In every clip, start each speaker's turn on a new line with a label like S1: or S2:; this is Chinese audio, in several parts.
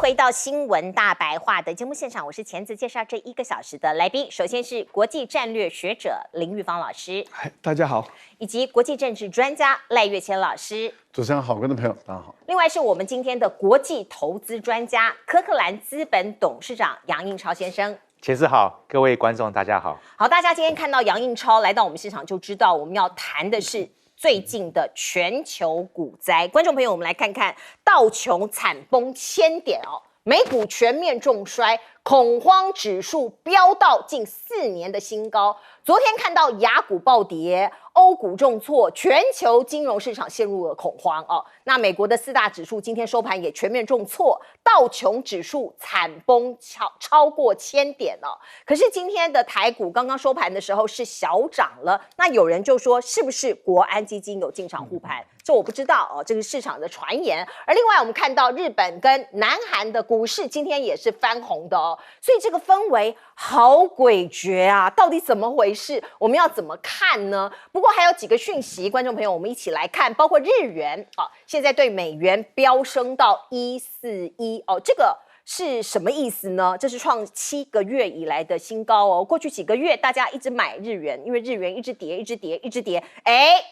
S1: 回到新闻大白话的节目现场，我是钳子，介绍这1个小时的来宾。首先是国际战略学者林玉芳老师，
S2: 大家好，
S1: 以及国际政治专家赖岳谦老师。
S2: 主持人好，观众朋友大家好。
S1: 另外是我们今天的国际投资专家科克兰资本董事长杨应超先生。
S3: 钳子好，各位观众大家好。
S1: 好，大家今天看到杨应超来到我们现场，就知道我们要谈的是最近的全球股灾。观众朋友，我们来看看道琼惨崩1000点哦，美股全面重摔，恐慌指数飙到近4年的新高。昨天看到雅股暴跌，欧股重挫，全球金融市场陷入了恐慌哦。那美国的4大指数今天收盘也全面重挫，道琼指数惨崩超过1000点哦。可是今天的台股刚刚收盘的时候是小涨了，那有人就说是不是国安基金有进场护盘？这我不知道哦，这个市场的传言。而另外我们看到日本跟南韩的股市今天也是翻红的哦，所以这个氛围好诡谲啊，到底怎么回事？我们要怎么看呢？不过还有几个讯息，观众朋友我们一起来看，包括日元啊，现在对美元飙升到141哦，这个是什么意思呢？这是创7个月以来的新高哦。过去几个月大家一直买日元，因为日元一直跌，一直跌，一直跌，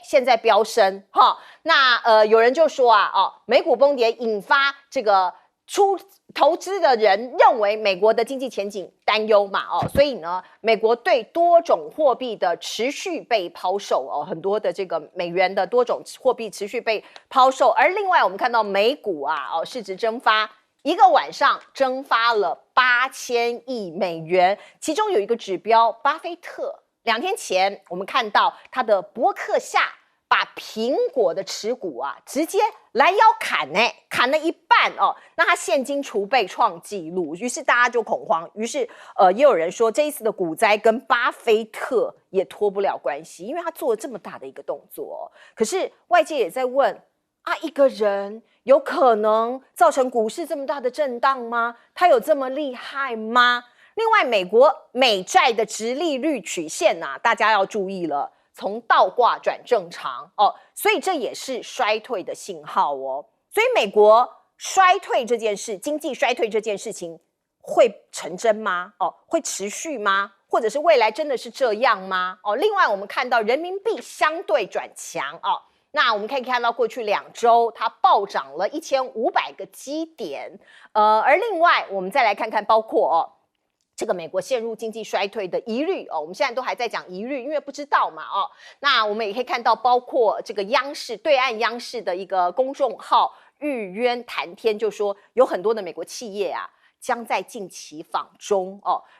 S1: 现在飙升哈。那有人就说啊，美股崩跌引发这个投资的人认为美国的经济前景担忧嘛，所以呢，美国对多种货币的持续被抛售哦，很多的这个美元的多种货币持续被抛售。而另外我们看到美股啊，市值蒸发。一个晚上蒸发了8000亿美元，其中有一个指标，巴菲特2天前我们看到他的博客下把苹果的持股啊直接拦腰砍砍了一半哦，那他现金储备创纪录，于是大家就恐慌，于是也有人说这一次的股灾跟巴菲特也脱不了关系，因为他做了这么大的一个动作可是外界也在问一个人有可能造成股市这么大的震荡吗？他有这么厉害吗？另外，美国美债的殖利率曲线大家要注意了，从倒挂转正常所以这也是衰退的信号所以美国衰退这件事，经济衰退这件事情会成真吗？会持续吗？或者是未来真的是这样吗？另外我们看到人民币相对转强那我们可以看到过去2周它暴涨了1500个基点而另外我们再来看看包括这个美国陷入经济衰退的疑虑我们现在都还在讲疑虑，因为不知道嘛那我们也可以看到包括这个对岸央视的一个公众号日渊谈天就说有很多的美国企业将在近期访中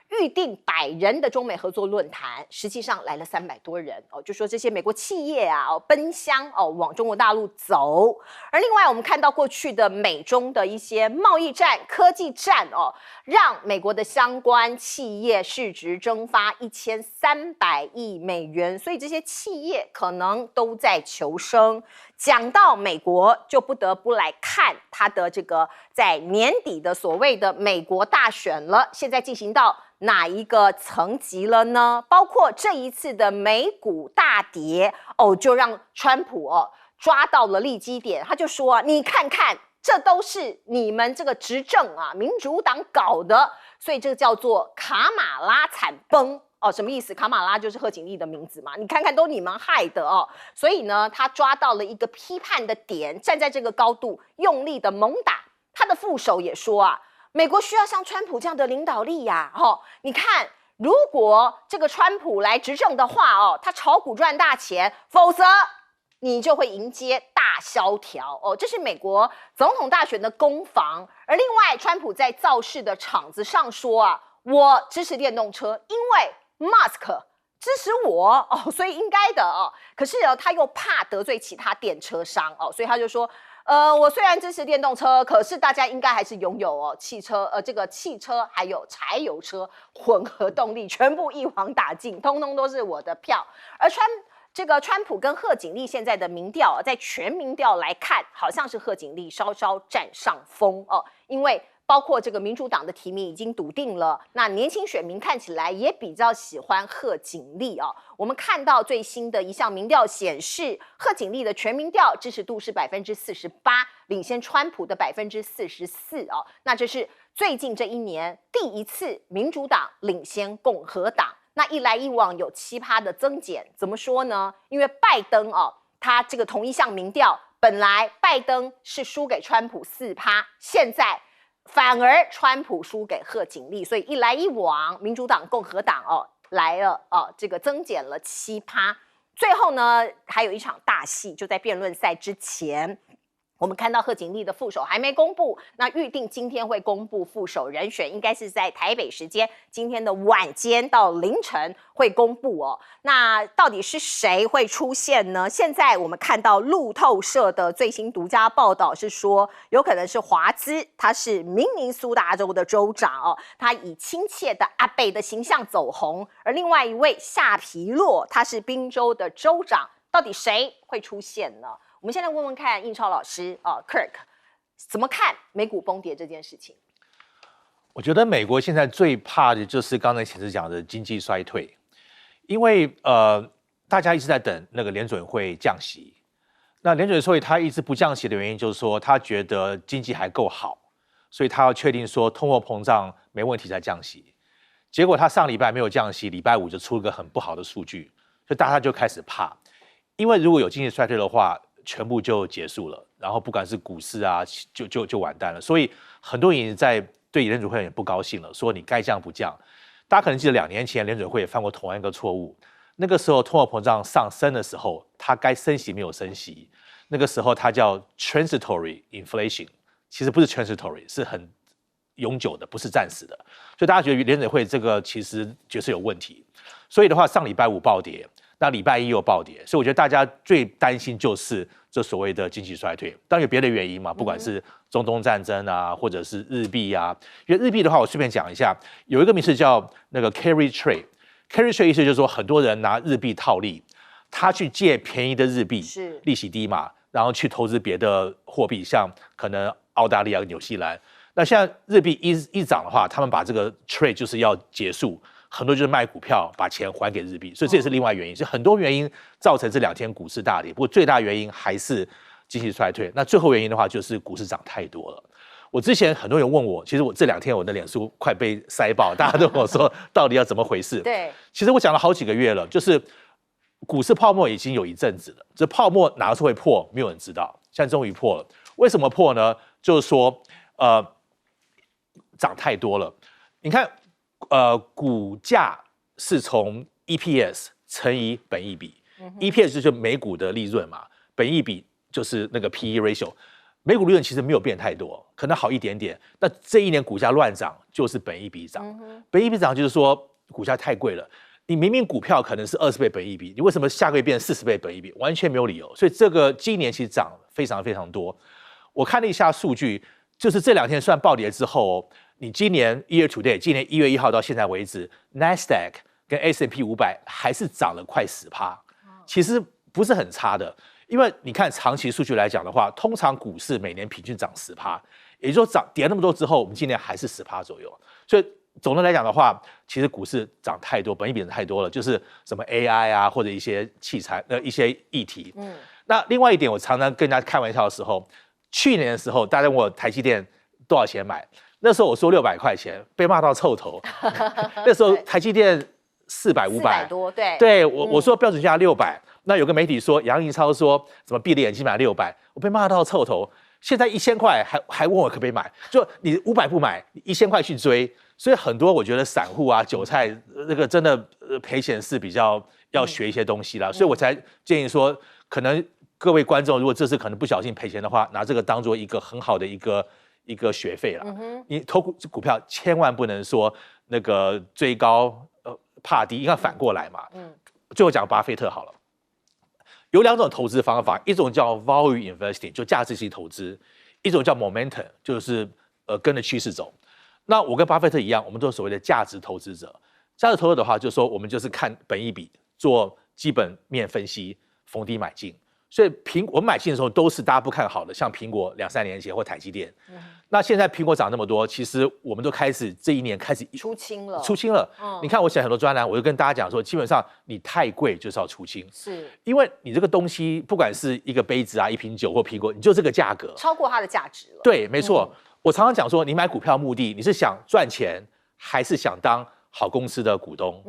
S1: 预定100人的中美合作论坛，实际上来了300多人就说这些美国企业奔乡往中国大陆走。而另外我们看到过去的美中的一些贸易战、科技战让美国的相关企业市值蒸发1300亿美元，所以这些企业可能都在求生。讲到美国，就不得不来看它的这个在年底的所谓的美国大选了，现在进行到哪一个层级了呢？包括这一次的美股大跌就让川普抓到了利基点，他就说你看看，这都是你们这个执政民主党搞的，所以这个叫做卡马拉惨崩。什么意思？卡马拉就是贺锦丽的名字嘛，你看看都你们害的所以呢，他抓到了一个批判的点，站在这个高度用力的猛打。他的副手也说美国需要像川普这样的领导力你看如果这个川普来执政的话他炒股赚大钱，否则你就会迎接大萧条这是美国总统大选的攻防。而另外川普在造势的场子上说我支持电动车，因为Musk 支持我所以应该的可是他又怕得罪其他电车商所以他就说我虽然支持电动车，可是大家应该还是拥有汽车这个汽车还有柴油车混合动力全部一网打尽，通通都是我的票。而川普跟贺锦丽现在的民调在全民调来看，好像是贺锦丽稍稍占上风因为包括这个民主党的提名已经笃定了，那年轻选民看起来也比较喜欢贺锦丽哦。我们看到最新的一项民调显示，贺锦丽的全民调支持度是48%，领先川普的44%哦。那这是最近这一年第一次民主党领先共和党。那一来一往有7%的增减，怎么说呢？因为拜登哦，他这个同一项民调，本来拜登是输给川普4%，现在反而川普输给贺锦丽，所以一来一往，民主党、共和党哦来了哦，这个增减了7%。最后呢，还有一场大戏，就在辩论赛之前。我们看到贺锦丽的副手还没公布，那预定今天会公布副手人选，应该是在台北时间今天的晚间到凌晨会公布哦。那到底是谁会出现呢？现在我们看到路透社的最新独家报道是说，有可能是华兹，他是明尼苏达州的州长哦，他以亲切的阿贝的形象走红，而另外一位夏皮洛，他是宾州的州长，到底谁会出现呢？我们现在问问看印超老师Kirk 怎么看美股崩跌这件事情？
S3: 我觉得美国现在最怕的就是刚才前面讲的经济衰退，因为大家一直在等那个联准会降息。那联准会他一直不降息的原因就是说，他觉得经济还够好，所以他要确定说通货膨胀没问题才降息。结果他上礼拜没有降息，礼拜五就出了个很不好的数据，所以大家就开始怕，因为如果有经济衰退的话，全部就结束了，然后不管是股市啊，就完蛋了。所以很多人在对联准会也不高兴了，说你该降不降。大家可能记得2年前联准会也犯过同样一个错误，那个时候通货膨胀上升的时候，它该升息没有升息，那个时候它叫 transitory inflation， 其实不是 transitory， 是很永久的，不是暂时的。所以大家觉得联准会这个其实就是有问题。所以的话，上礼拜五暴跌。那礼拜一又暴跌，所以我觉得大家最担心就是这所谓的经济衰退。当然有别的原因嘛，不管是中东战争啊，或者是日币啊。因为日币的话，我顺便讲一下，有一个名词叫那个 carry trade。carry trade 意思就是说，很多人拿日币套利，他去借便宜的日币，
S1: 是
S3: 利息低嘛，然后去投资别的货币，像可能澳大利亚、纽西兰。那现在日币一涨的话，他们把这个 trade 就是要结束。很多就是卖股票把钱还给日币，所以这也是另外原因。所以很多原因造成这2天股市大跌，不过最大原因还是经济衰退。那最后原因的话，就是股市涨太多了。我之前很多人问我，其实我这2天我的脸书快被塞爆，大家都问我说到底要怎么回事？
S1: 对，
S3: 其实我讲了好几个月了，就是股市泡沫已经有一阵子了，这泡沫哪个时候会破，没有人知道。现在终于破了，为什么破呢？就是说，涨太多了。你看。股价是从 EPS 乘以本益比，EPS 就是每股的利润嘛，本益比就是那个 PE ratio。每股利润其实没有变太多，可能好一点点。那这一年股价乱涨，就是本益比涨。本益比涨就是说股价太贵了，你明明股票可能是20倍本益比，你为什么下个月变40倍本益比？完全没有理由。所以这个今年其实涨非常非常多。我看了一下数据，就是这2天算暴跌之后。你今年 year to date， 今年1月1号到现在为止 ，NASDAQ 跟 S&P 500还是涨了快10%，其实不是很差的。因为你看长期数据来讲的话，通常股市每年平均涨10%，也就是说跌那么多之后，我们今年还是10%左右。所以总的来讲的话，其实股市涨太多，本益比太多了，就是什么 AI 啊，或者一些器材一些议题。那另外一点，我常常跟大家开玩笑的时候，去年的时候，大家问我台积电多少钱买？那时候我说600块钱，被骂到臭头。那时候台积电400、500
S1: 多，对，
S3: 对我说标准价600。那有个媒体说杨银超说怎么闭着眼睛买600，我被骂到臭头。现在1000块还问我可不可以买，就你500不买，你1000块去追。所以很多我觉得散户啊、韭菜那个真的赔钱是比较要学一些东西啦。所以我才建议说，可能各位观众如果这次可能不小心赔钱的话，拿这个当做一个很好的一个学费了。你投股票千万不能说那个追高怕低，应该反过来嘛。最后讲巴菲特好了，有2种投资方法，一种叫 value investing， 就价值型投资；一种叫 momentum， 就是跟着趋势走。那我跟巴菲特一样，我们都是所谓的价值投资者。价值投资者的话，就是说我们就是看本益比，做基本面分析，逢低买进。所以我们买进的时候都是大家不看好的，像苹果2、3年前或台积电。那现在苹果涨那么多，其实我们都开始这一年开始
S1: 出清了，
S3: 你看我写很多专栏，我就跟大家讲说，基本上你太贵就是要出清，
S1: 是
S3: 因为你这个东西不管是一个杯子啊、一瓶酒或苹果，你就这个价格，
S1: 超过它的价值了。
S3: 对，没错。我常常讲说，你买股票目的你是想赚钱，还是想当好公司的股东？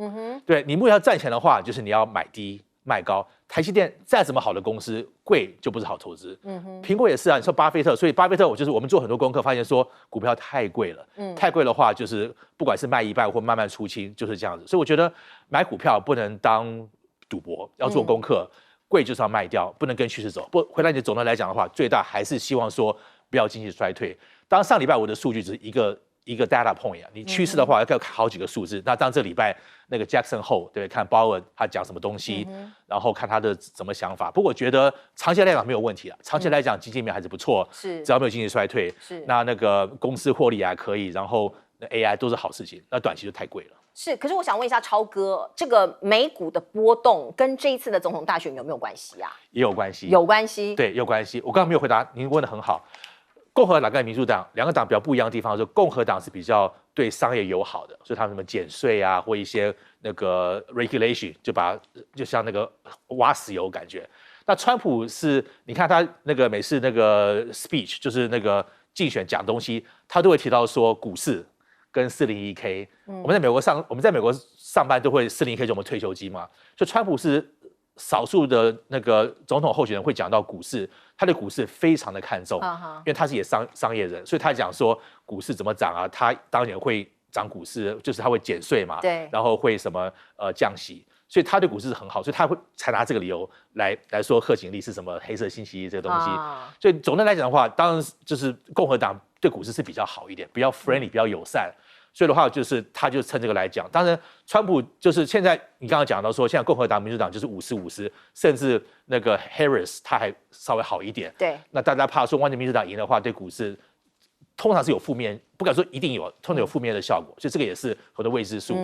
S3: 对，你目标赚钱的话，就是你要买低卖高。台积电再怎么好的公司，贵就不是好投资。苹果也是啊，你说巴菲特，所以巴菲特我们做很多功课，发现说股票太贵了。太贵的话，就是不管是卖一半或慢慢出清，就是这样子。所以我觉得买股票不能当赌博，要做功课。贵就是要卖掉，不能跟趋势走。不，回来你总的来讲的话，最大还是希望说不要经济衰退。当上礼拜五的数据只是一个 data point 啊，你趋势的话要看好几个数字。那当这礼拜那个 Jackson Hole 对，看鲍尔他讲什么东西，然后看他的什么想法。不过我觉得长期来讲没有问题啊，长期来讲经济面还是不错，
S1: 是
S3: 只要没有经济衰退，
S1: 是
S3: 那个公司获利还可以，然后AI 都是好事情。那短期就太贵了。
S1: 是，可是我想问一下超哥，这个美股的波动跟这一次的总统大选有没有关系啊？
S3: 也有关系，
S1: 有关系，
S3: 对，有关系。我刚刚没有回答，您问得很好。共和党跟民主党两个党比较不一样的地方，就是共和党是比较对商业友好的，所以他们什么减税啊，或一些那个 regulation， 就像那个挖石油感觉。那川普是，你看他那个每次那个 speech， 就是那个竞选讲东西，他都会提到说股市跟401k。我们在美国上班都会401k，就我们退休金嘛。所以川普是少数的那个总统候选人会讲到股市，他对股市非常的看重，因为他是也商业人，所以他讲说股市怎么涨啊，他当然会涨股市，就是他会减税嘛，
S1: 对，
S3: 然后会什么降息，所以他对股市是很好，所以他会才拿这个理由来说贺锦丽是什么黑色星期一这个东西。所以总的来讲的话，当然就是共和党对股市是比较好一点，比较 friendly， 比较友善。所以的话，就是他就趁这个来讲。当然，川普就是现在你刚刚讲到说，现在共和党、民主党就是50-50，甚至那个 Harris 他还稍微好一点。
S1: 对。
S3: 那大家怕说，万一民主党赢的话，对股市通常是有负面，不敢说一定有，通常有负面的效果。所以这个也是很多未知数。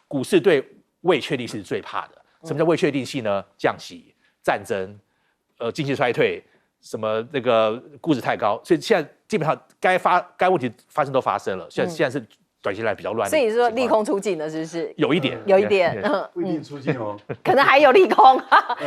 S3: 股市对未确定性是最怕的。什么叫未确定性呢？降息、战争、经济衰退，什么那个估值太高。所以现在基本上该问题发生都发生了。现在是。短期来比较乱，
S1: 所以说利空出尽了，是不是？
S3: 有一点，
S2: 不一定出尽哦，
S1: 可能还有利空。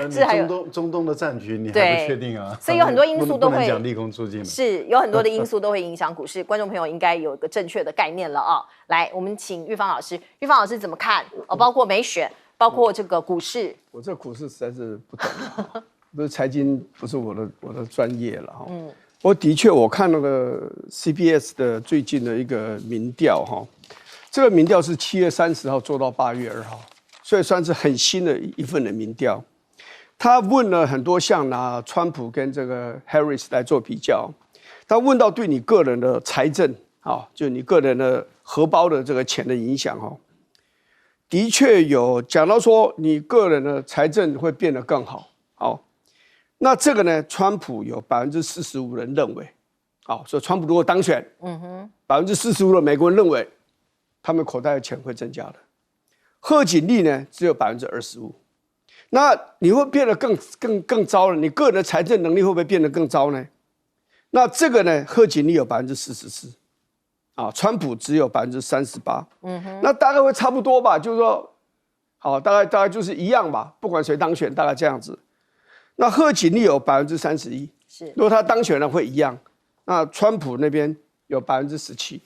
S2: 是还有中东的战局，你还不确定啊。
S1: 所以有很多因素都会
S2: 讲利空出尽，
S1: 是有很多的因素都会影响股市。观众朋友应该有一个正确的概念了啊。来，我们请玉芳老师，玉芳老师怎么看？包括美选，包括这个股市。
S4: 我这股市实在是不懂，不是财经，不是我的专业了哈。我的确，我看那个 CBS 的最近的一个民调哈，这个民调是7月30号做到8月2号，所以算是很新的一份的民调。他问了很多项，拿川普跟这个 Harris 来做比较，他问到对你个人的财政啊，就你个人的荷包的这个钱的影响哈，的确有讲到说你个人的财政会变得更好。好。那这个呢？川普有45%人认为，所以川普如果当选，45%的美国人认为他们口袋的钱会增加的。贺锦丽呢，只有25%。那你会变得更糟了？你个人的财政能力会不会变得更糟呢？那这个呢？贺锦丽有44%，川普只有38%。那大概会差不多吧？就是说，好，大概就是一样吧，不管谁当选，大概这样子。那贺锦丽有31%，是如果他当选了会一样。那川普那边有17%，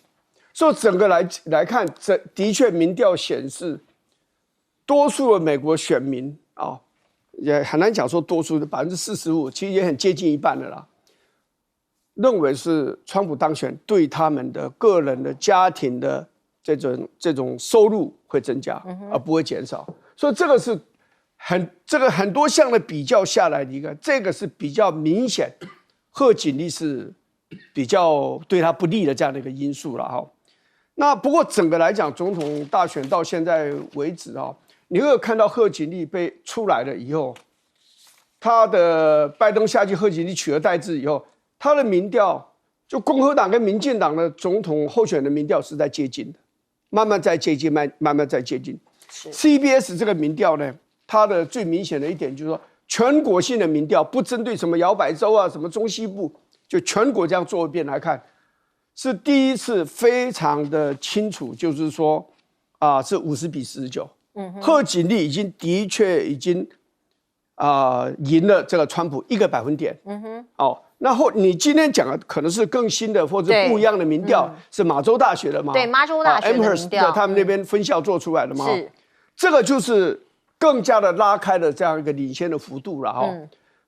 S4: 所以整个来看，的确民调显示，多数的美国选民也很难讲说多数的45%，其实也很接近一半的啦，认为是川普当选对他们的个人的家庭的这种收入会增加，而不会减少。所以这个是。很多项的比较下来，你看这个是比较明显，贺锦丽是比较对他不利的这样的一个因素了哈。那不过整个来讲，总统大选到现在为止你会看到贺锦丽被出来了以后，他的拜登下去，贺锦丽取而代之以后，他的民调就共和党跟民进党的总统候选人民调是在接近的，慢慢在接近，慢慢在接近。CBS 这个民调呢？它的最明显的一点就是说，全国性的民调，不针对什么摇摆州啊、什么中西部，就全国这样做一遍来看，是第一次非常的清楚，就是说是50-49。贺锦丽的确已经赢了这个川普1个百分点。然后你今天讲的可能是更新的或者不一样的民调，是马州大学的嘛？
S1: 对，马州大学的民调，
S4: 他们那边分校做出来的嘛。
S1: 是，
S4: 这个就是更加的拉开了这样一个领先的幅度了哈。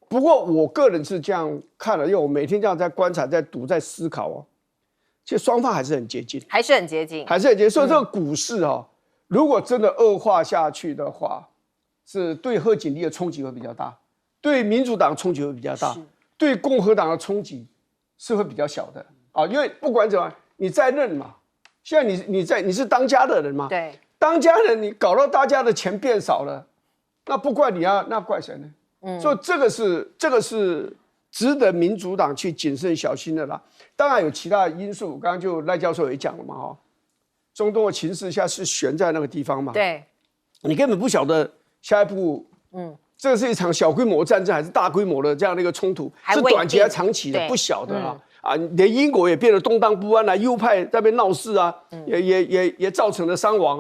S4: 不过我个人是这样看的，因为我每天这样在观察、在读、在思考哦，其实双方还是很接近，
S1: 还是很接近，
S4: 所以这个股市如果真的恶化下去的话，是对贺锦丽的冲击会比较大，对民主党冲击会比较大，对共和党的冲击是会比较小的因为不管怎么样，你在任嘛，现在你是当家的人嘛，
S1: 对，
S4: 当家人你搞到大家的钱变少了，那不怪你啊，那怪谁呢？所以这个是值得民主党去谨慎小心的啦。当然有其他的因素，刚刚就赖教授也讲了嘛，中东的情势下是悬在那个地方嘛，对，你根本不晓得下一步，这是一场小规模战争还是大规模的这样的一个冲突，是短期还是长期的，不晓得连英国也变得动荡不安右派在那边闹事也造成了伤亡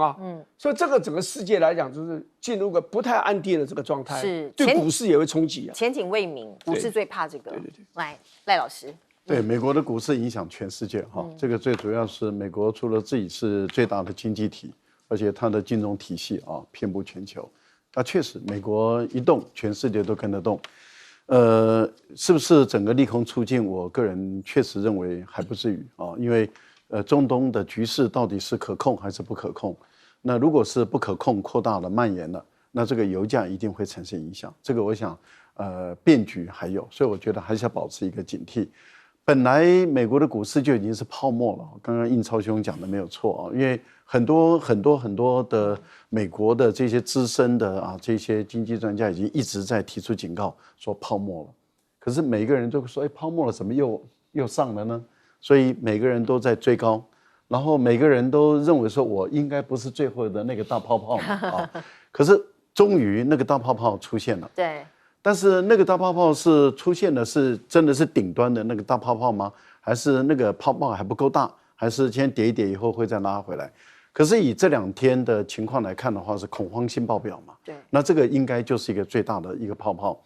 S4: 所以这个整个世界来讲，就是进入个不太安定的这个状态，是对股市也会冲击
S1: 前景未明，股市最怕这个。对，来，赖老师。
S2: 对，美国的股市影响全世界这个最主要是美国除了自己是最大的经济体，而且它的金融体系遍布全球。确实，美国一动，全世界都跟着动。是不是整个利空出尽？我个人确实认为还不至于因为中东的局势到底是可控还是不可控？那如果是不可控、扩大了、蔓延了，那这个油价一定会产生影响。这个我想变局还有，所以我觉得还是要保持一个警惕。本来美国的股市就已经是泡沫了，刚刚印超兄讲的没有错因为很多的美国的这些资深的这些经济专家已经一直在提出警告，说泡沫了。可是每个人都说，泡沫了，怎么又上了呢？所以每个人都在追高，然后每个人都认为说，我应该不是最后的那个大泡泡嘛可是终于那个大泡泡出现了。
S1: 对。
S2: 但是那个大泡泡是出现的是真的是顶端的那个大泡泡吗？还是那个泡泡还不够大？还是先跌一跌以后会再拉回来？可是以这2天的情况来看的话，是恐慌性爆表嘛？对，那这个应该就是一个最大的一个泡泡。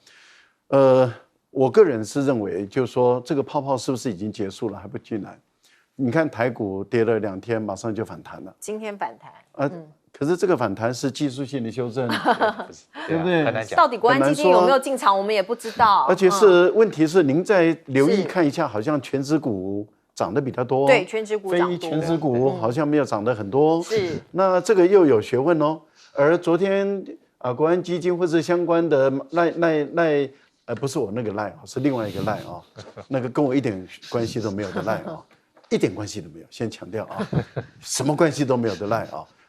S2: 我个人是认为，就是说这个泡泡是不是已经结束了，还不进来？你看台股跌了2天，马上就反弹了。
S1: 今天反弹。
S2: 可是这个反弹是技术性的修正，对不对？
S3: 很难讲。
S1: 到底国安基金有没有进场，我们也不知道。
S2: 而且是问题是，您再留意看一下，好像全指股涨得比较多。
S1: 对，全指股涨多。
S2: 非全指股好像没有涨得很多。
S1: 是。
S2: 那这个又有学问哦。而昨天国安基金或是相关的赖不是我那个赖是另外一个赖那个跟我一点关系都没有的赖一点关系都没有。先强调什么关系都没有的赖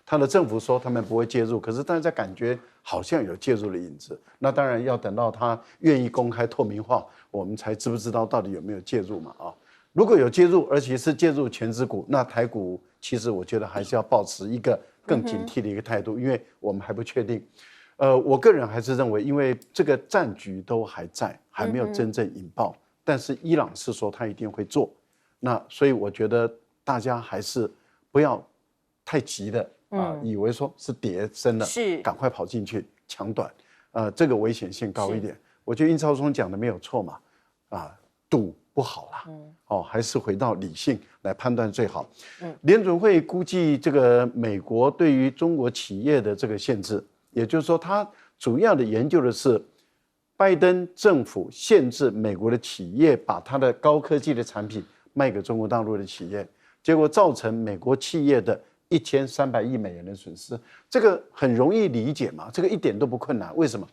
S2: 他的政府说他们不会介入，可是大家感觉好像有介入的影子。那当然要等到他愿意公开透明化，我们才知不知道到底有没有介入嘛如果有介入，而且是介入全指股，那台股其实我觉得还是要保持一个更警惕的一个态度，因为我们还不确定。我个人还是认为，因为这个战局都还在，还没有真正引爆，但是伊朗是说他一定会做，那所以我觉得大家还是不要太急的。以为说是跌升了，是赶快跑进去抢短，这个危险性高一点。我觉得印超兄讲的没有错嘛，赌不好啦，还是回到理性来判断最好。联准会估计这个美国对于中国企业的这个限制，也就是说，它主要的研究的是拜登政府限制美国的企业把它的高科技的产品卖给中国大陆的企业，结果造成美国企业的1300亿美元的损失，这个很容易理解嘛，这个一点都不困难。为什么？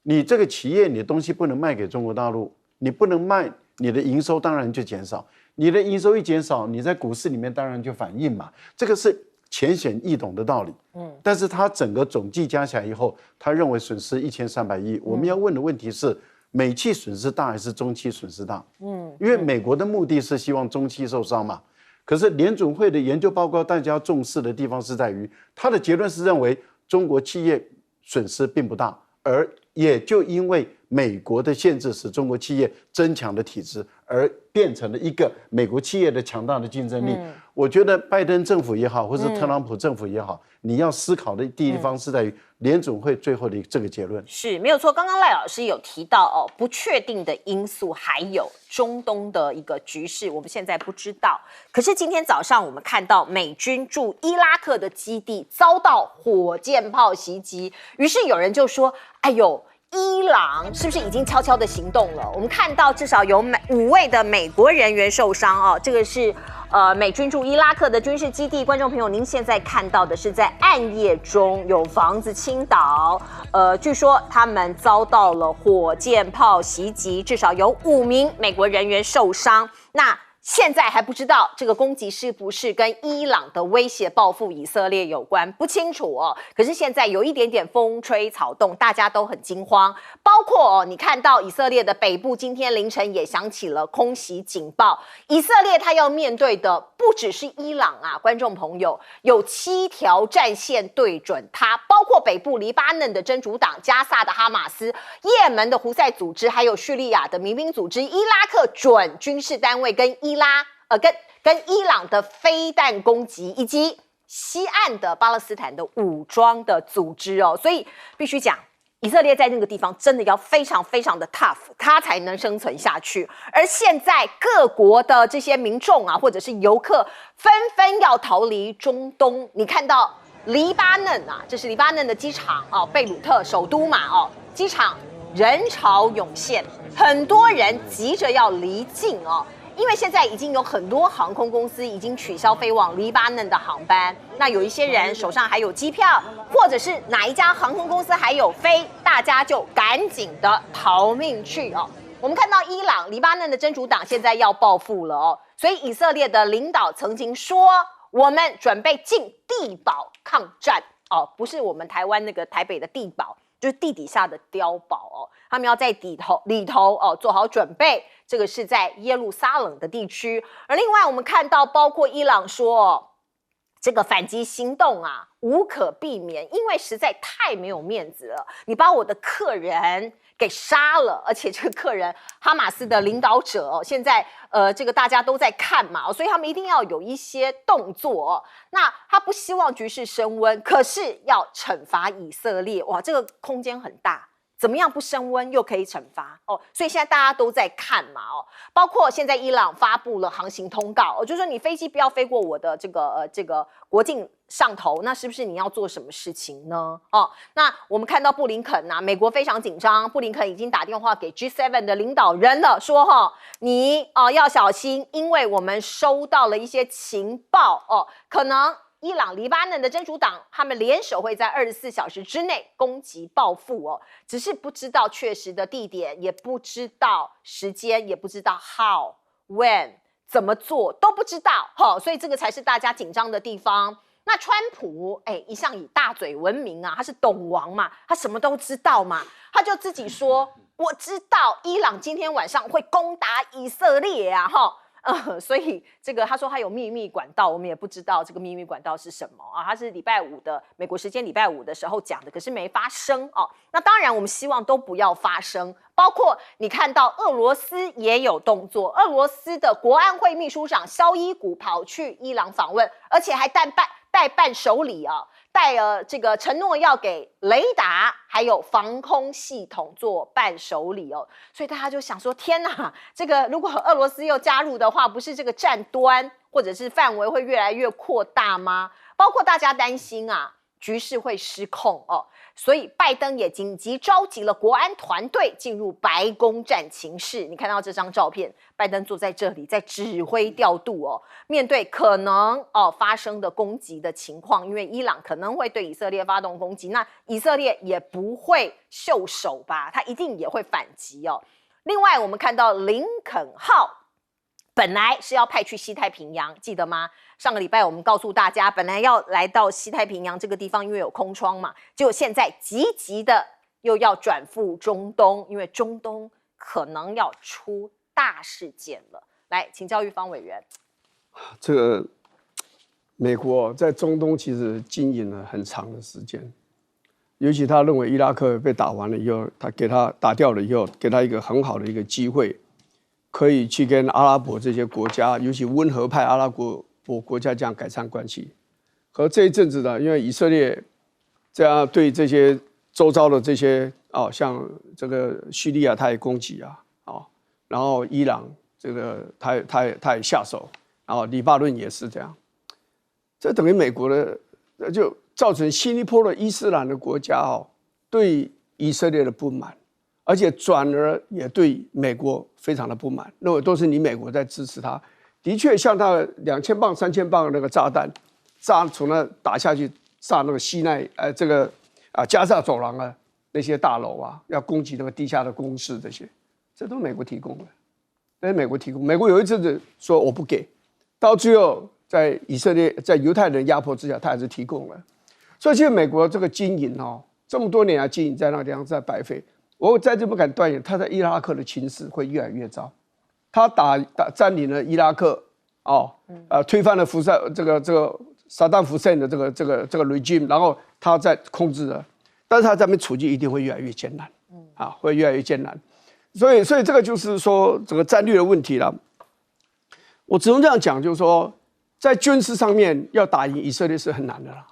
S2: 你这个企业，你的东西不能卖给中国大陆，你不能卖，你的营收当然就减少。你的营收一减少，你在股市里面当然就反应嘛，这个是浅显易懂的道理。但是它整个总计加起来以后，他认为损失1300亿。我们要问的问题是，美企损失大还是中企损失大？因为美国的目的是希望中企受伤嘛。可是联准会的研究报告，大家重视的地方是在于，他的结论是认为中国企业损失并不大，而也就因为美国的限制使中国企业增强的体制，而变成了一个美国企业的强大的竞争力。我觉得拜登政府也好，或是特朗普政府也好，你要思考的地方是在于联准会最后的这个结论
S1: 是没有错。刚刚赖老师有提到哦，不确定的因素还有中东的一个局势，我们现在不知道。可是今天早上我们看到美军驻伊拉克的基地遭到火箭炮袭击，于是有人就说：“哎呦。”伊朗是不是已经悄悄的行动了？我们看到至少有5位的美国人员受伤哦，这个是美军驻伊拉克的军事基地。观众朋友，您现在看到的是在暗夜中有房子倾倒，据说他们遭到了火箭炮袭击，至少有5名美国人员受伤。那现在还不知道这个攻击是不是跟伊朗的威胁报复以色列有关，不清楚哦。可是现在有一点点风吹草动，大家都很惊慌。包括你看到以色列的北部今天凌晨也响起了空袭警报。以色列它要面对的不只是伊朗啊，观众朋友，有7条战线对准它，包括北部黎巴嫩的真主党、加萨的哈马斯、也门的胡塞组织，还有叙利亚的民兵组织、伊拉克准军事单位跟跟伊朗的飞弹攻击，以及西岸的巴勒斯坦的武装的组织哦，所以必须讲，以色列在那个地方真的要非常非常的 tough， 它才能生存下去。而现在各国的这些民众啊，或者是游客，纷纷要逃离中东。你看到黎巴嫩啊，这是黎巴嫩的机场哦，贝鲁特首都嘛哦，机场人潮涌现，很多人急着要离境哦。因为现在已经有很多航空公司已经取消飞往黎巴嫩的航班，那有一些人手上还有机票，或者是哪一家航空公司还有飞，大家就赶紧的逃命去哦。我们看到伊朗、黎巴嫩的真主党现在要报复了哦，所以以色列的领导曾经说，我们准备进地堡抗战哦，不是我们台湾那个台北的地堡，就是地底下的碉堡哦，他们要在里头哦做好准备。这个是在耶路撒冷的地区，而另外我们看到，包括伊朗说，这个反击行动啊无可避免，因为实在太没有面子了，你把我的客人给杀了，而且这个客人哈马斯的领导者哦，现在这个大家都在看嘛，所以他们一定要有一些动作哦。那他不希望局势升温，可是要惩罚以色列，哇，这个空间很大。怎么样不升温又可以惩罚哦？所以现在大家都在看嘛哦，包括现在伊朗发布了航行通告，就是说你飞机不要飞过我的这个国境上头，那是不是你要做什么事情呢？哦，那我们看到布林肯啊，美国非常紧张，布林肯已经打电话给 G7 的领导人了，说哈，你要小心，因为我们收到了一些情报哦，可能。伊朗、黎巴嫩的真主党，他们联手会在24小时之内攻击报复哦，只是不知道确实的地点，也不知道时间，也不知道 how、when 怎么做都不知道哈，所以这个才是大家紧张的地方。那川普一向以大嘴闻名啊，他是懂王嘛，他什么都知道嘛，他就自己说，我知道伊朗今天晚上会攻打以色列啊哈。所以这个他说他有秘密管道，我们也不知道这个秘密管道是什么啊。他是礼拜5的美国时间礼拜5的时候讲的，可是没发生哦。那当然我们希望都不要发生，包括你看到俄罗斯也有动作，俄罗斯的国安会秘书长肖伊古跑去伊朗访问，而且还带伴手礼啊。带这个承诺要给雷达还有防空系统做伴手礼哦，所以大家就想说，天哪，这个如果俄罗斯又加入的话，不是这个战端或者是范围会越来越扩大吗？包括大家担心啊，局势会失控哦，所以拜登也紧急召集了国安团队进入白宫战情室。你看到这张照片，拜登坐在这里在指挥调度哦，面对可能发生的攻击的情况，因为伊朗可能会对以色列发动攻击，那以色列也不会袖手吧，他一定也会反击哦。另外，我们看到林肯号本来是要派去西太平洋，记得吗？上个礼拜我们告诉大家，本来要来到西太平洋这个地方，因为有空窗嘛，结果现在急的又要转赴中东，因为中东可能要出大事件了。来，请教育方委员。
S4: 这个美国在中东其实经营了很长的时间，尤其他认为伊拉克被打完了以后，他给他打掉了以后，给他一个很好的一个机会，可以去跟阿拉伯这些国家，尤其温和派阿拉伯国家这样改善关系。和这一阵子呢，因为以色列这样对这些周遭的这些像这个叙利亚他也攻击然后伊朗这个他也下手，然后黎巴嫩也是这样，这等于美国的就造成新一波的伊斯兰的国家对以色列的不满，而且转而也对美国非常的不满，认为都是你美国在支持他。的确，像他2000磅、3000磅的那个炸弹。从那打下去，炸那个西奈加沙走廊那些大楼要攻击那个地下的工事，这都是美国提供的，这是美国提供。美国有一阵子说我不给，到最后在以色列在犹太人压迫之下，他还是提供了。所以其实美国这个经营这么多年来经营在那个地方在白费。我在这不敢断言，他在伊拉克的情势会越来越糟。他占领了伊拉克推翻了这个。萨达姆胡塞的这个 regime， 然后他在控制了，但是他这边处境一定会越来越艰难，会越来越艰难，所以这个就是说这个战略的问题了。我只能这样讲，就是说在军事上面要打赢以色列是很难的啦，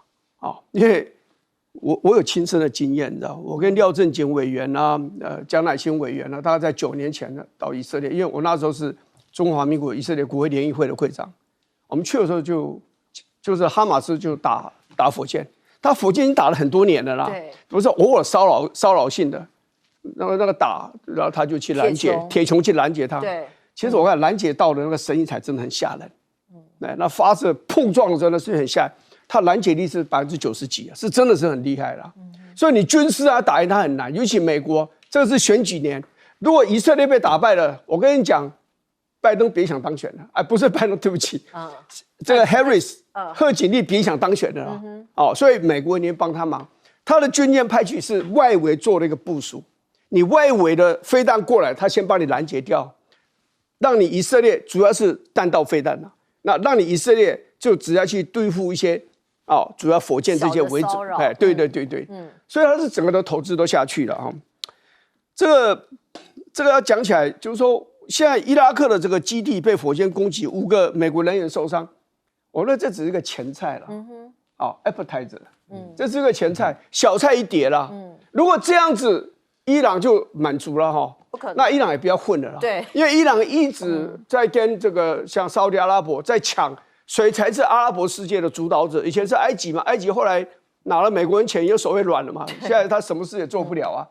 S4: 因为我有亲身的经验，你知道，我跟廖正简委员江乃馨委员大概在9年前到以色列，因为我那时候是中华民国以色列国会联谊会的会长，我们去的时候就是哈马斯就打火箭，他火箭已经打了很多年了啦，不是偶尔骚扰性的，那个打，然后他就去拦截，铁穹去拦截他。对，其实我看拦截到的那个声音才真的很吓人，那发射碰撞的时候那是很吓人，他拦截力是90%几是真的是很厉害啦。所以你军事打赢他很难，尤其美国这是选举年，如果以色列被打败了，我跟你讲。拜登别想当选了，不是拜登，对不起，这个 Harris 贺锦丽别想当选的了，所以美国一定帮他忙，他的军舰派去是外围做了一个部署，你外围的飞弹过来，他先帮你拦截掉，让你以色列主要是弹道飞弹那让你以色列就只要去对付一些主要火箭这些为主，对，所以他是整个的投资都下去了这个要讲起来就是说。现在伊拉克的这个基地被火箭攻击，5个美国人员受伤，我认为这只是个前菜了，appetizer，这是个前菜，小菜一碟啦。如果这样子，伊朗就满足了
S1: 不可能，
S4: 那伊朗也不要混了啦。
S1: 对，
S4: 因为伊朗一直在跟这个像沙特阿拉伯在抢，谁才是阿拉伯世界的主导者？以前是埃及嘛，埃及后来拿了美国人钱，又手会软了嘛，现在他什么事也做不了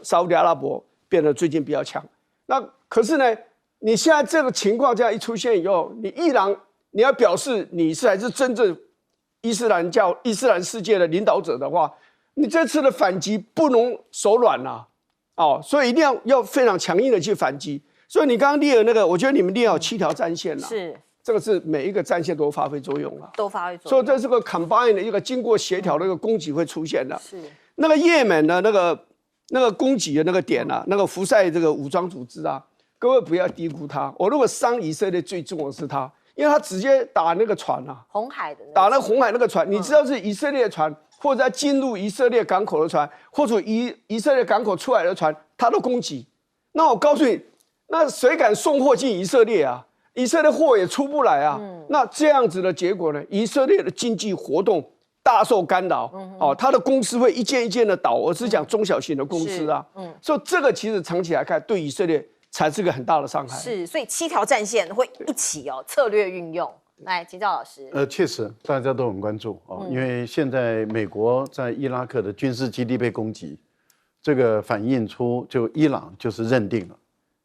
S4: 沙特阿拉伯变得最近比较强。那可是呢，你现在这个情况这样一出现以后，你伊朗你要表示你还是真正伊斯兰世界的领导者的话，你这次的反击不能手软所以一定要非常强硬的去反击。所以你刚刚列的那个，我觉得你们列有7条战线
S1: 是
S4: 这个是每一个战线都发挥作用了，
S1: 都发挥作用。
S4: 所以这是个 combine 的一个经过协调的一个攻击会出现的。
S1: 是
S4: 那个也门的那个攻击的那个点那个胡塞这个武装组织各位不要低估他。我如果伤以色列最重的是他，因为他直接打那个船
S1: 红海的
S4: 打那个红海那个船，你知道是以色列船，或者进入以色列港口的船，或者以色列港口出来的船，他都攻击。那我告诉你，那谁敢送货进以色列啊？以色列货也出不来那这样子的结果呢？以色列的经济活动大受干扰，他的公司会一件一件的倒。我是讲中小型的公司所以这个其实长期来看，对以色列才是个很大的伤害。
S1: 是，所以7条战线会一起策略运用。来，请教老师。
S2: 确实大家都很关注因为现在美国在伊拉克的军事基地被攻击，这个反映出就伊朗就是认定了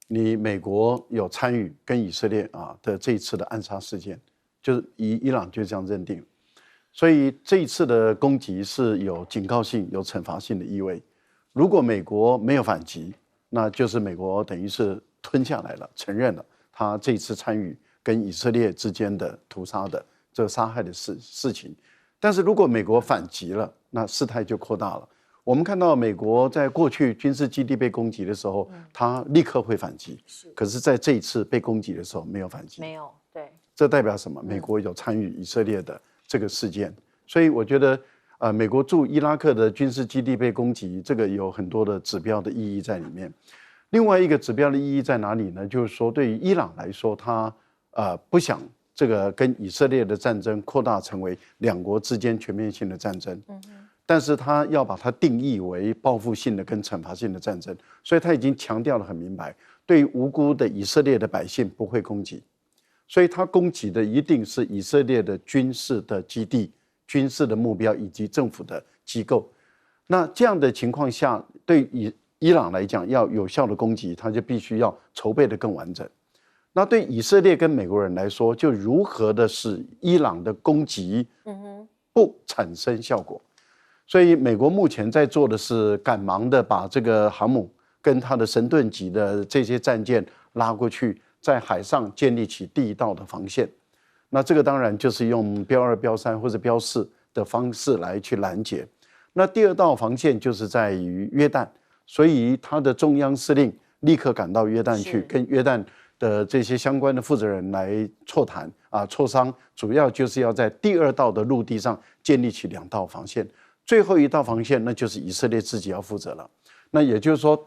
S2: 你美国有参与跟以色列的这一次的暗杀事件，就是伊朗就这样认定了。所以这一次的攻击是有警告性、有惩罚性的意味。如果美国没有反击，那就是美国等于是吞下来了，承认了他这一次参与跟以色列之间的屠杀的这个杀害的事情。但是如果美国反击了，那事态就扩大了。我们看到美国在过去军事基地被攻击的时候，他立刻会反击，可是在这一次被攻击的时候没有反击，
S1: 没有，对，
S2: 这代表什么？美国有参与以色列的这个事件，所以我觉得美国驻伊拉克的军事基地被攻击，这个有很多的指标的意义在里面。另外一个指标的意义在哪里呢？就是说，对于伊朗来说，他不想这个跟以色列的战争扩大成为两国之间全面性的战争，但是他要把它定义为报复性的跟惩罚性的战争，所以他已经强调得很明白，对于无辜的以色列的百姓不会攻击，所以他攻击的一定是以色列的军事的基地、军事的目标以及政府的机构。那这样的情况下，对伊朗来讲，要有效的攻击，他就必须要筹备得更完整。那对以色列跟美国人来说，就如何的使伊朗的攻击不产生效果。所以美国目前在做的是赶忙的把这个航母跟它的神盾级的这些战舰拉过去，在海上建立起第一道的防线。那这个当然就是用标2、标3或者标4的方式来去拦截。那第二道防线就是在于约旦，所以他的中央司令立刻赶到约旦去，跟约旦的这些相关的负责人来磋谈磋商，主要就是要在第二道的陆地上建立起2道防线，最后一道防线那就是以色列自己要负责了。那也就是说，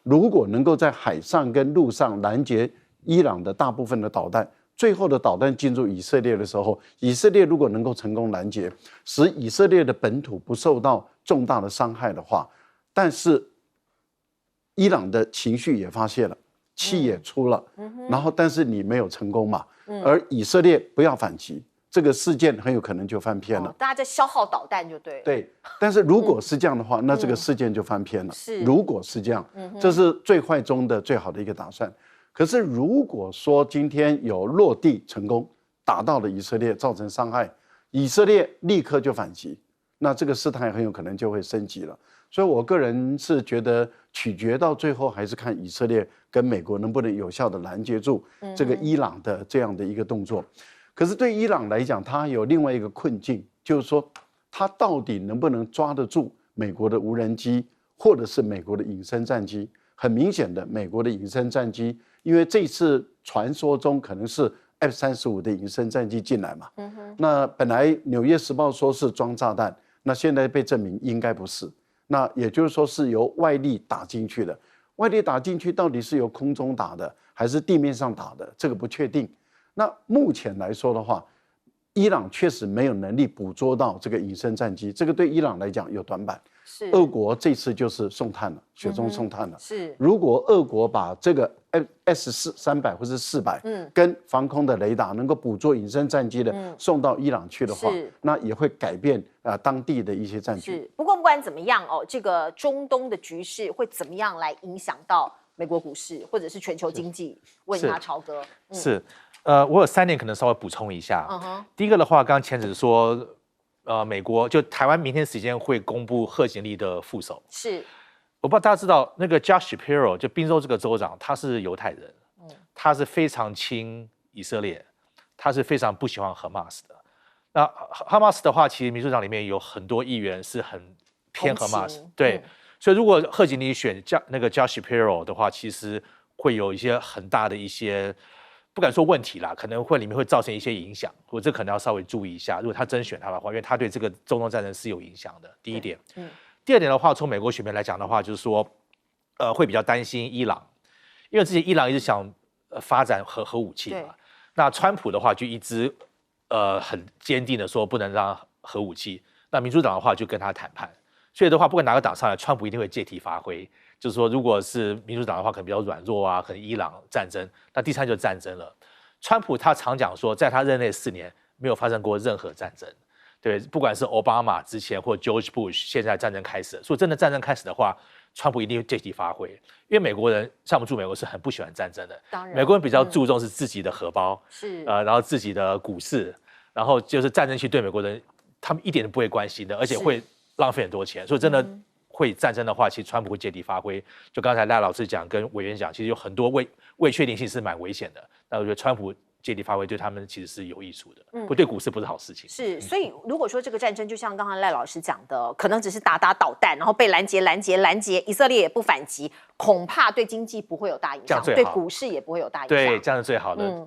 S2: 如果能够在海上跟陆上拦截伊朗的大部分的导弹，最后的导弹进入以色列的时候，以色列如果能够成功拦截，使以色列的本土不受到重大的伤害的话，但是伊朗的情绪也发泄了，气也出了，然后但是你没有成功嘛，而以色列不要反击，这个事件很有可能就翻篇了。
S1: 大家在消耗导弹就对了。
S2: 对，但是如果是这样的话，那这个事件就翻篇了。
S1: 是，
S2: 如果是这样，这是最坏中的最好的一个打算。可是如果说今天有落地成功，打到了以色列，造成伤害，以色列立刻就反击，那这个事态很有可能就会升级了。所以我个人是觉得，取决到最后还是看以色列跟美国能不能有效的拦截住这个伊朗的这样的一个动作。可是对伊朗来讲，它有另外一个困境，就是说，它到底能不能抓得住美国的无人机，或者是美国的隐身战机？很明显的，美国的隐身战机，因为这次传说中可能是 F-35的隐身战机进来嘛，那本来《纽约时报》说是装炸弹，那现在被证明应该不是，那也就是说是由外力打进去的。外力打进去到底是由空中打的，还是地面上打的，这个不确定。那目前来说的话，伊朗确实没有能力捕捉到这个隐身战机，这个对伊朗来讲有短板。俄国这次就是送炭了，雪中送炭了。
S1: 是，
S2: 如果俄国把这个 S-300或是400，跟防空的雷达能够捕捉隐身战机的送到伊朗去的话，那也会改变当地的一些战局。
S1: 是，不过不管怎么样这个中东的局势会怎么样来影响到美国股市或者是全球经济？问一下朝哥。
S3: 是，我有3点可能稍微补充一下。第一个的话，刚刚前子说。美国就台湾明天时间会公布贺锦丽的副手。是，我不知道大家知道那个 Josh Shapiro 就宾州这个州长，他是犹太人，他是非常亲以色列，他是非常不喜欢 Hamas 的。那 Hamas 的话，其实民主党里面有很多议员是很偏 Hamas， 对，所以如果贺锦丽选那个 Josh Shapiro 的话，其实会有一些很大的一些。不敢说问题啦，可能会里面会造成一些影响，我这可能要稍微注意一下。如果他真选他的话，因为他对这个中东战争是有影响的。第一点，第二点的话，从美国选民来讲的话，就是说，会比较担心伊朗，因为之前伊朗一直想发展核武器嘛。那川普的话就一直很坚定的说不能让核武器，那民主党的话就跟他谈判。所以的话，不管哪个党上来，川普一定会借题发挥。就是说，如果是民主党的话，可能比较软弱啊，可能伊朗战争，那第3就是战争了。川普他常讲说，在他任内4年没有发生过任何战争，对，不管是奥巴马之前或 George Bush， 现在战争开始了，所以真的战争开始的话，川普一定会借题发挥。因为美国人像我们住美国是很不喜欢战争的，当然，美国人比较注重是自己的荷包，是然后自己的股市，然后就是战争去对美国人他们一点都不会关心的，而且会浪费很多钱，所以真的。会战争的话，其实川普会借题发挥。就刚才赖老师讲跟委员讲，其实有很多未确定性是蛮危险的。那我觉得川普借题发挥，对他们其实是有益处的，不对股市不是好事情。
S1: 是，所以如果说这个战争就像刚刚赖老师讲的，可能只是打导弹，然后被拦截，以色列也不反击，恐怕对经济不会有大影响，对股市也不会有大影响。
S3: 对，这样是最好的。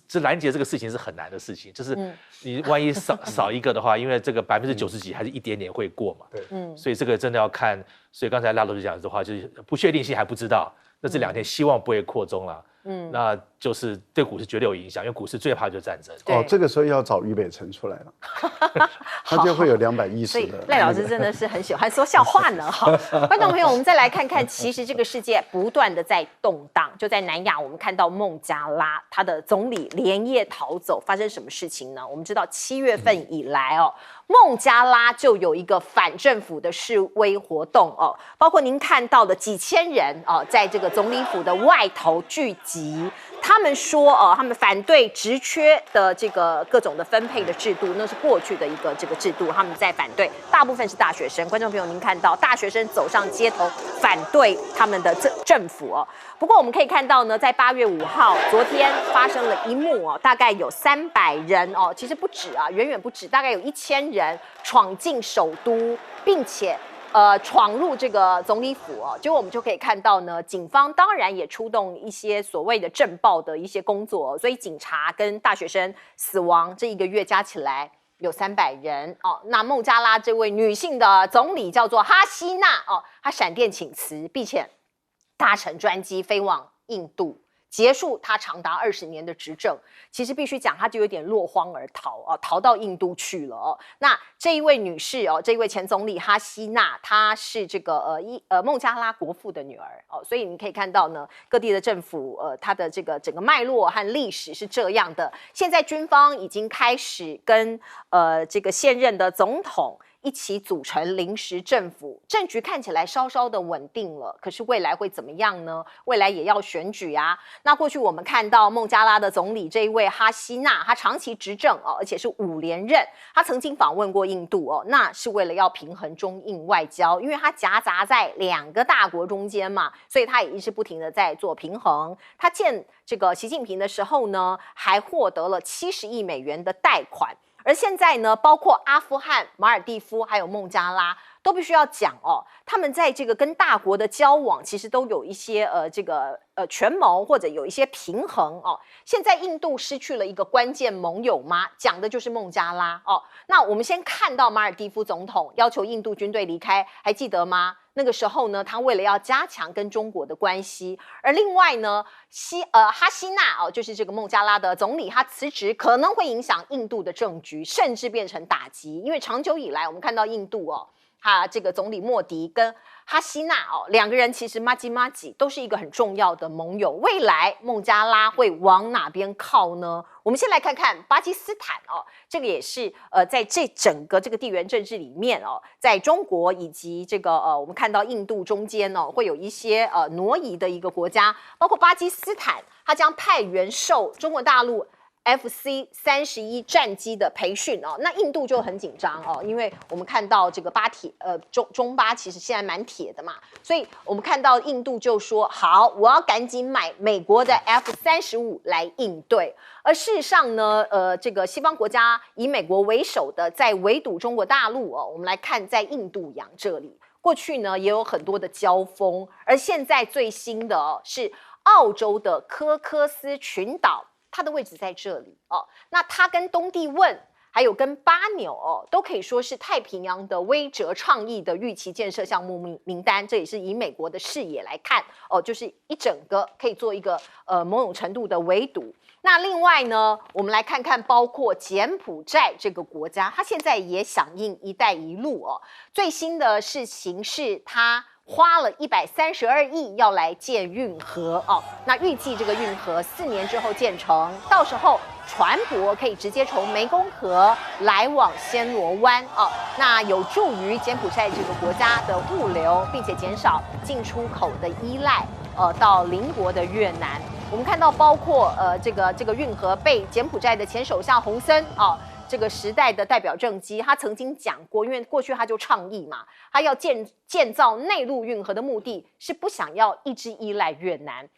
S3: 这拦截这个事情是很难的事情，就是你万一少一个的话，因为这个90%几还是一点点会过嘛。
S2: 对，
S3: 所以这个真的要看。所以刚才赖老师讲的话，就是不确定性还不知道，那这2天希望不会扩中了。那就是对股市绝对有影响，因为股市最怕就是战争。
S2: 这个时候要找俞北辰出来了，他就会有210
S1: 所以
S2: 的。
S1: 赖老师真的是很喜欢说笑话呢。好，观众朋友，我们再来看看，其实这个世界不断的在动荡。就在南亚，我们看到孟加拉，他的总理连夜逃走，发生什么事情呢？我们知道7月份以来孟加拉就有一个反政府的示威活动包括您看到的几千人在这个总理府的外头聚集，他们说他们反对职缺的这个各种的分配的制度，那是过去的一个这个制度，他们在反对，大部分是大学生。观众朋友，您看到大学生走上街头反对他们的政府不过我们可以看到呢，在8月5号，昨天发生了一幕大概有300人其实不止远远不止，大概有1000人闯进首都，并且闯入这个总理府结果我们就可以看到呢，警方当然也出动一些所谓的政报的一些工作，所以警察跟大学生死亡这1个月加起来有300人那孟加拉这位女性的总理叫做哈希娜她闪电请辞，并且搭乘专机飞往印度，结束他长达20年的执政。其实必须讲，他就有点落荒而逃逃到印度去了那这一位女士这一位前总理哈希娜，她是这个孟加拉国父的女儿所以你可以看到呢，各地的政府它的这个整个脉络和历史是这样的。现在军方已经开始跟这个现任的总统一起组成临时政府，政局看起来稍稍的稳定了，可是未来会怎么样呢？未来也要选举啊。那过去我们看到孟加拉的总理这一位哈希娜，他长期执政而且是5连任，他曾经访问过印度那是为了要平衡中印外交，因为他夹杂在2个大国中间嘛，所以他也一直不停的在做平衡。他见这个习近平的时候呢，还获得了70亿美元的贷款。而现在呢，包括阿富汗、马尔地夫还有孟加拉，都必须要讲他们在这个跟大国的交往，其实都有一些权谋或者有一些平衡现在印度失去了一个关键盟友吗？讲的就是孟加拉那我们先看到马尔地夫总统要求印度军队离开，还记得吗？那个时候呢，他为了要加强跟中国的关系，而另外呢，哈希娜就是这个孟加拉的总理，他辞职可能会影响印度的政局，甚至变成打击，因为长久以来我们看到印度他这个总理莫迪跟哈希娜2个人其实麻吉都是一个很重要的盟友。未来孟加拉会往哪边靠呢？我们先来看看巴基斯坦这个也是在这整个这个地缘政治里面在中国以及这个我们看到印度中间会有一些挪移的一个国家，包括巴基斯坦，它将派员受中国大陆FC-31战机的培训那印度就很紧张因为我们看到这个中巴其实现在蛮铁的嘛，所以我们看到印度就说好，我要赶紧买美国的 F-35来应对。而事实上呢，这个西方国家以美国为首的在围堵中国大陆我们来看在印度洋这里，过去呢也有很多的交锋，而现在最新的是澳洲的科科斯群岛。它的位置在这里那它跟东帝汶还有跟巴纽都可以说是太平洋的威慑倡议的预期建设项目名单，这也是以美国的视野来看就是一整个可以做一个某种程度的围堵。那另外呢，我们来看看包括柬埔寨这个国家，它现在也响应一带一路最新的事情是它花了132亿要来建运河那预计这个运河4年之后建成，到时候船舶可以直接从湄公河来往暹罗湾那有助于柬埔寨这个国家的物流，并且减少进出口的依赖到邻国的越南。我们看到包括这个运河被柬埔寨的前首相洪森这个时代的代表政绩，他曾经讲过，因为过去他就倡议嘛，他要建造内陆运河的目的是不想要一直依赖越南。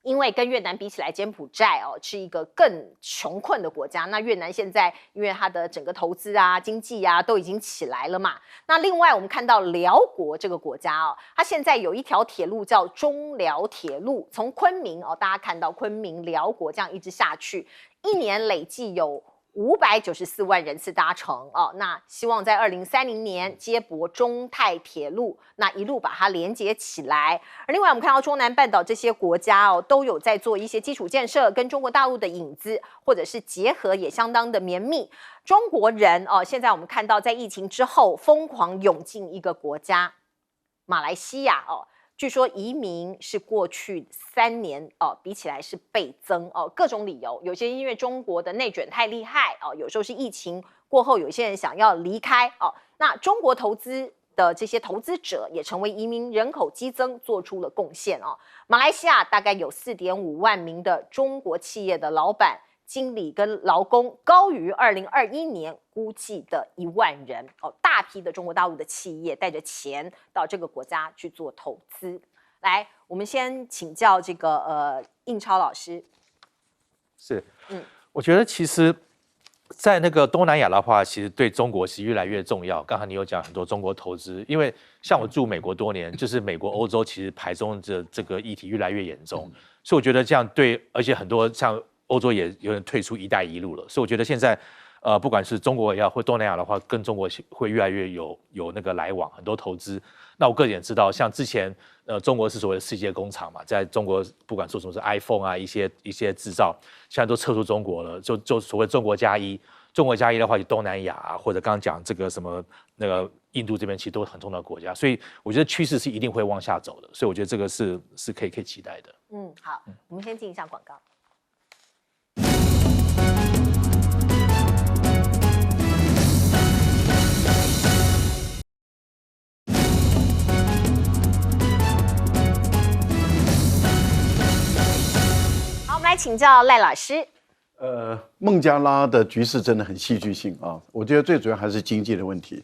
S1: 因为跟越南比起来，柬埔寨是一个更穷困的国家。那越南现在因为它的整个投资啊、经济啊都已经起来了嘛。那另外我们看到辽国这个国家它现在有一条铁路叫中辽铁路，从昆明大家看到昆明、辽国这样一直下去，一年累计有594万人次搭乘那希望在2030年接驳中泰铁路，那一路把它连接起来。而另外我们看到中南半岛这些国家都有在做一些基础建设，跟中国大陆的影子或者是结合也相当的绵密。中国人现在我们看到在疫情之后疯狂涌进一个国家马来西亚据说移民是过去3年比起来是倍增各种理由，有些因为中国的内卷太厉害有时候是疫情过后有些人想要离开那中国投资的这些投资者也成为移民人口激增做出了贡献马来西亚大概有4.5万名的中国企业的老板、经理跟劳工，高于2021年估计的1万人大批的中国大陆的企业带着钱到这个国家去做投资。来，我们先请教这个应超老师。
S3: 是，我觉得其实，在那个东南亚的话，其实对中国是越来越重要。刚才你有讲很多中国投资，因为像我住美国多年，就是美国、欧洲其实排中的这个议题越来越严重，所以我觉得这样对，而且很多像欧洲也有人退出"一带一路"了，所以我觉得现在，不管是中国也好，或东南亚的话，跟中国会越来越有那个来往，很多投资。那我个人也知道，像之前中国是所谓的世界工厂嘛，在中国不管说什么是 iPhone 啊，一些制造，现在都撤出中国了，就所谓中国加一。中国加一的话，就东南亚啊，或者刚刚讲这个什么那个印度这边，其实都是很重要的国家，所以我觉得趋势是一定会往下走的，所以我觉得这个是可以期待的。
S1: 好，我们先进一下广告。好，我们来请教赖老师。
S2: 孟加拉的局势真的很戏剧性啊！我觉得最主要还是经济的问题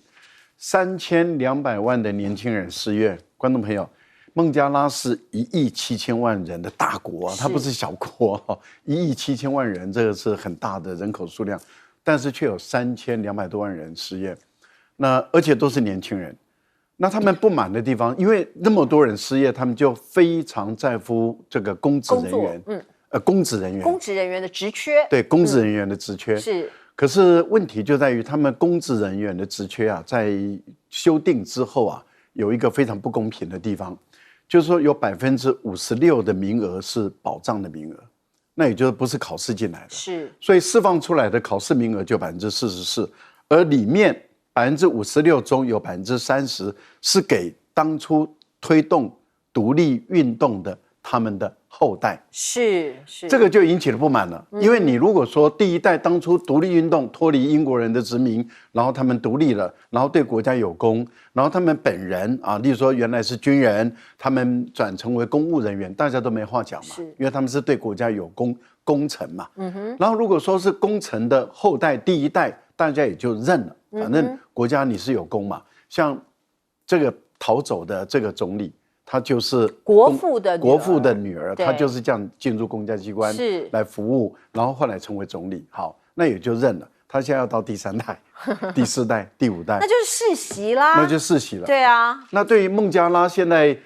S2: ，3200万的年轻人失业。观众朋友，孟加拉是1.7亿人的大国它不是小国1.7亿人，这个是很大的人口数量，但是却有3200多万人失业，那而且都是年轻人。那他们不满的地方，因为那么多人失业，他们就非常在乎这个公职人员。公职人员
S1: 的职缺，
S2: 对，公职人员的职缺
S1: 是。
S2: 可是问题就在于，他们公职人员的职缺在修订之后有一个非常不公平的地方，就是说有56%的名额是保障的名额，那也就是不是考试进来的，
S1: 是。
S2: 所以释放出来的考试名额就44%，而里面56%中有30%是给当初推动独立运动的他们的后代，
S1: 是
S2: 这个就引起了不满了。因为你如果说第一代当初独立运动脱离英国人的殖民，然后他们独立了，然后对国家有功，然后他们本人例如说原来是军人，他们转成为公务人员，大家都没话讲嘛，因为他们是对国家有功臣嘛。然后如果说是功臣的后代第一代，大家也就认了，反正国家你是有功嘛。像这个逃走的这个总理，他就是
S1: 国父的女儿，
S2: 他就是这样进入公家机关来服务，然后后来成为总理。好，那也就认了。他现在要到第3代、第4代、第5代，
S1: 那就是世袭啦。
S2: 那就世袭了。
S1: 对啊。
S2: 那对于孟加拉现在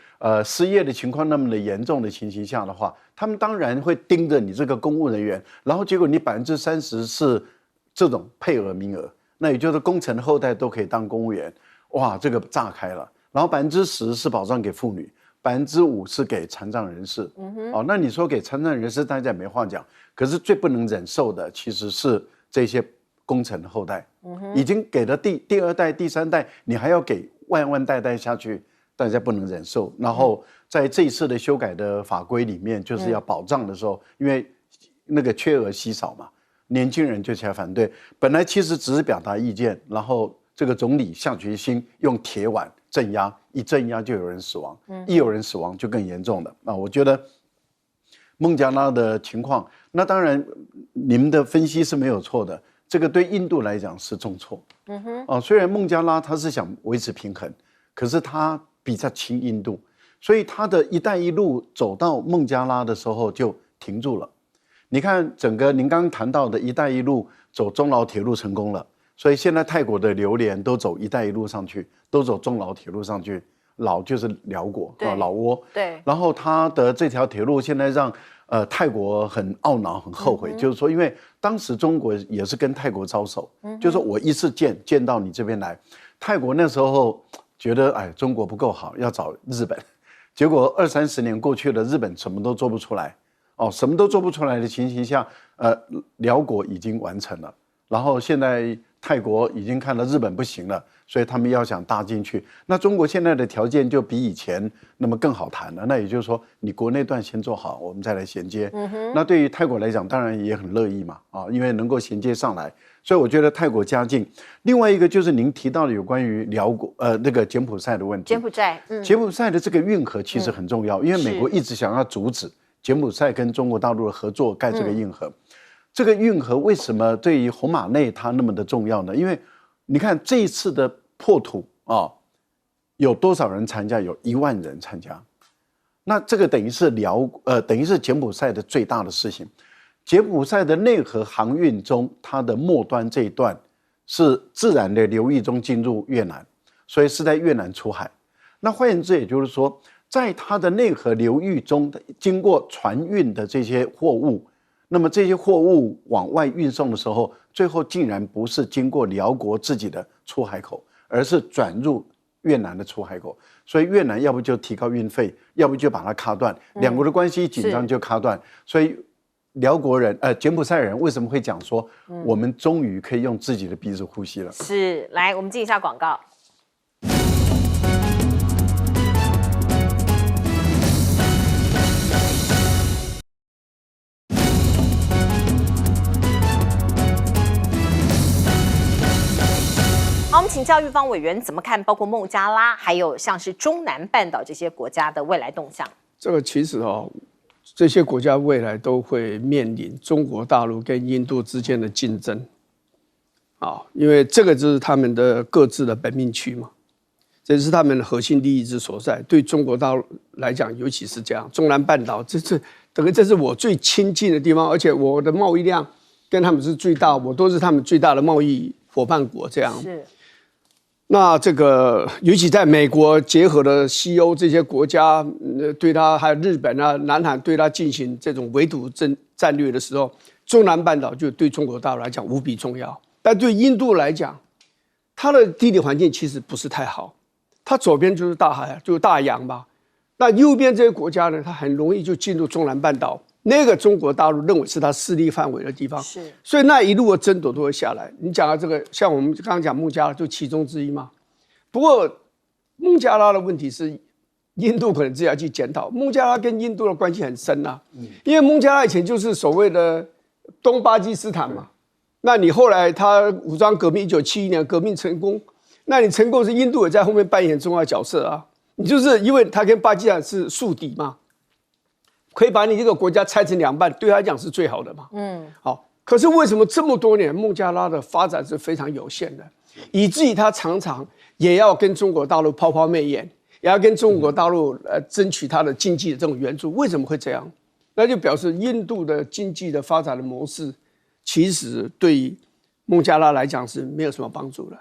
S2: 失业的情况那么的严重的情形下的话，他们当然会盯着你这个公务人员，然后结果你30%是这种配额名额，那也就是功臣后代都可以当公务员，哇，这个炸开了。然后10%是保障给妇女，5%是给残障人士。那你说给残障人士，大家也没话讲。可是最不能忍受的其实是这些功臣的后代，已经给了第2代、第3代，你还要给万代下去，大家不能忍受。然后在这一次的修改的法规里面，就是要保障的时候，因为那个缺额稀少嘛，年轻人就起来反对。本来其实只是表达意见，然后这个总理下决心用铁腕镇压，一镇压就有人死亡，一有人死亡就更严重了。我觉得孟加拉的情况，那当然你们的分析是没有错的，这个对印度来讲是重挫。虽然孟加拉他是想维持平衡，可是他比较亲印度，所以它的一带一路走到孟加拉的时候就停住了。你看整个您刚刚谈到的一带一路走中老铁路成功了，所以现在泰国的榴莲都走一带一路上去，都走中老铁路上去。老就是辽国啊，老挝。对。然后它的这条铁路现在让泰国很懊恼、很后悔，就是说，因为当时中国也是跟泰国招手，就是说我一次见到你这边来，泰国那时候觉得哎中国不够好，要找日本，结果20-30年过去了，日本什么都做不出来，什么都做不出来的情形下，辽国已经完成了，然后现在泰国已经看到日本不行了。所以他们要想搭进去，那中国现在的条件就比以前那么更好谈了。那也就是说，你国内段先做好，我们再来衔接。那对于泰国来讲，当然也很乐意嘛，因为能够衔接上来。所以我觉得泰国加进。另外一个就是您提到的有关于辽国那个柬埔寨的问题。柬埔寨的这个运河其实很重要，因为美国一直想要阻止柬埔寨跟中国大陆的合作盖这个运河。这个运河为什么对于红马内它那么的重要呢？因为你看这一次的破土有多少人参加？有1万人参加。那这个等于是等于是柬埔寨的最大的事情。柬埔寨的内河航运中，它的末端这一段是自然的流域中进入越南，所以是在越南出海。那换言之，也就是说，在它的内河流域中，经过船运的这些货物。那么这些货物往外运送的时候，最后竟然不是经过辽国自己的出海口，而是转入越南的出海口。所以越南要不就提高运费，要不就把它卡断，两国的关系一紧张就卡断。所以辽国人柬埔寨人为什么会讲说，我们终于可以用自己的鼻子呼吸了？
S1: 是，来我们进一下广告。好，我们请教育方委员怎么看，包括孟加拉，还有像是中南半岛这些国家的未来动向？
S4: 这个其实这些国家未来都会面临中国大陆跟印度之间的竞争，因为这个就是他们的各自的本命区嘛，这是他们的核心利益之所在。对中国大陆来讲，尤其是这样，中南半岛，等于这是我最亲近的地方，而且我的贸易量跟他们是最大，我都是他们最大的贸易伙伴国，这样是。那这个尤其在美国结合了西欧这些国家，对他还有日本啊、南韩对他进行这种围堵战略的时候，中南半岛就对中国大陆来讲无比重要。但对印度来讲，它的地理环境其实不是太好，它左边就是大海，就是大洋嘛。那右边这些国家呢，它很容易就进入中南半岛。那个中国大陆认为是它势力范围的地方，是，所以那一路的争夺都会下来。你讲到这个，像我们刚刚讲孟加拉就其中之一嘛。不过孟加拉的问题是，印度可能自己要去检讨。孟加拉跟印度的关系很深啊，因为孟加拉以前就是所谓的东巴基斯坦嘛。那你后来他武装革命，1971年革命成功，那你成功是印度也在后面扮演重要角色啊。你就是因为他跟巴基斯坦是宿敌嘛。可以把你这个国家拆成2半，对他来讲是最好的嘛。好，可是为什么这么多年孟加拉的发展是非常有限的，以至于他常常也要跟中国大陆抛抛媚眼，也要跟中国大陆争取他的经济的这种援助？为什么会这样？那就表示印度的经济的发展的模式，其实对于孟加拉来讲是没有什么帮助的。